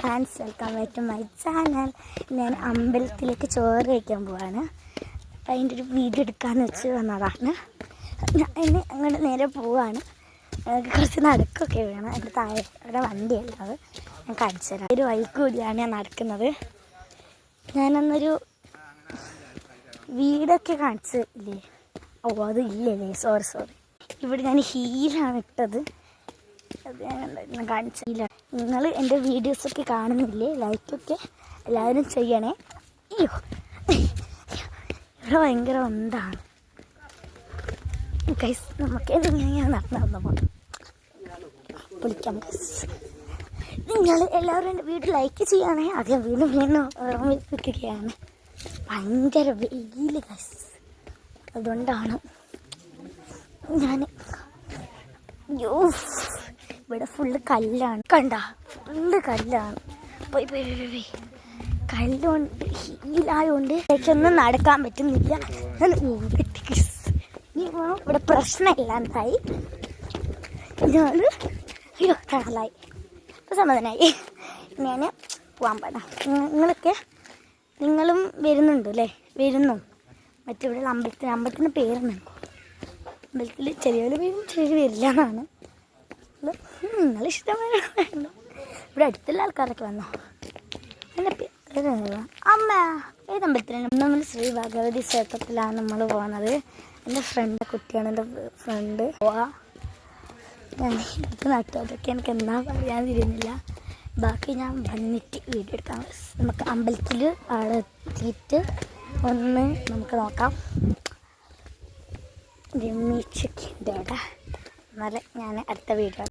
Friends, welcome back to my channel. ഞാൻ അമ്പലത്തിലേക്ക് ചോറ് കഴിക്കാൻ പോവാണ്. അപ്പം അതിൻ്റെ ഒരു വീഡിയോ എടുക്കാമെന്ന് വെച്ച് വന്നതാണ്. ഞാൻ അങ്ങോട്ട് നേരെ പോവാണ്. കുറച്ച് നടക്കൊക്കെ വേണം. എൻ്റെ താഴെ അവിടെ വണ്ടിയല്ല, അത് ഞാൻ കാണിച്ചു തരാം. ഒരു വഴി കൂടിയാണ് ഞാൻ നടക്കുന്നത്. ഞാനന്നൊരു വീടൊക്കെ കാണിച്ചില്ലേ? ഓ, അത് ഇല്ലല്ലേ, സോറി. ഇവിടെ ഞാൻ ഹീലാണ് ഇട്ടത്. അത് ഞാൻ കാണിച്ചില്ല. നിങ്ങൾ എൻ്റെ വീഡിയോസൊക്കെ കാണുന്നില്ലേ? ലൈക്കൊക്കെ എല്ലാവരും ചെയ്യണേ. അയ്യോ, ഇവിടെ ഭയങ്കര ഒന്നാണ് ഗൈസ്. നമുക്ക് എന്തെങ്കിലും നടന്നു പോകണം, വിളിക്കാം ഗൈസ്. നിങ്ങൾ എല്ലാവരും എൻ്റെ വീഡിയോ ലൈക്ക് ചെയ്യണേ. ആദ്യം വീണ്ടും ഓർമ്മിപ്പിക്കുകയാണ്, ഭയങ്കര വെയിൽ ഗൈസ്. അതുകൊണ്ടാണ് ഞാൻ ഇവിടെ ഫുള്ള് കല്ലാണ്, കണ്ട ഫുള്ള് കല്ലാണ്. പോയി കല്ലുകൊണ്ട് ഹീലായോണ്ട് ഒന്നും നടക്കാൻ പറ്റുന്നില്ല. ഇവിടെ പ്രശ്നമില്ലാണ്ടായി. ഞാൻ കടലായി, ഇപ്പം സമാധാനമായി. ഞാൻ പോകാൻ പാടാം. നിങ്ങളും വരുന്നുണ്ട് അല്ലേ? വരുന്നു. മറ്റിവിടെ അമ്പലത്തിന് പേരുന്നുണ്ട്. അമ്പലത്തിൽ ചെറിയൊരു പേരും ചെറിയ വരില്ല എന്നാണ്. നിങ്ങളിഷ്ടമായ ഇവിടെ അടുത്തുള്ള ആൾക്കാരൊക്കെ വന്നോ? എൻ്റെ പേര് അമ്മ. ഏതമ്പലത്തിലാണ്? നമ്മൾ ശ്രീ ഭഗവതി ക്ഷേത്രത്തിലാണ് നമ്മൾ പോകുന്നത്. എൻ്റെ കുട്ടിയാണ് എൻ്റെ ഫ്രണ്ട്. ഞാൻ ഇത് നട്ടു, അതൊക്കെ എനിക്ക് എന്താ പറയാൻ തിരിയുന്നില്ല. ബാക്കി ഞാൻ വന്നിട്ട് വീഡിയോ എടുക്കാം. നമുക്ക് അമ്പലത്തിൽ അവിടെ എത്തിയിട്ട് ഒന്ന് നമുക്ക് നോക്കാം. രമീച്ചൊക്കെ ഉണ്ട് അവിടെ. എന്നാലും ഞാൻ അടുത്ത വീഡിയോ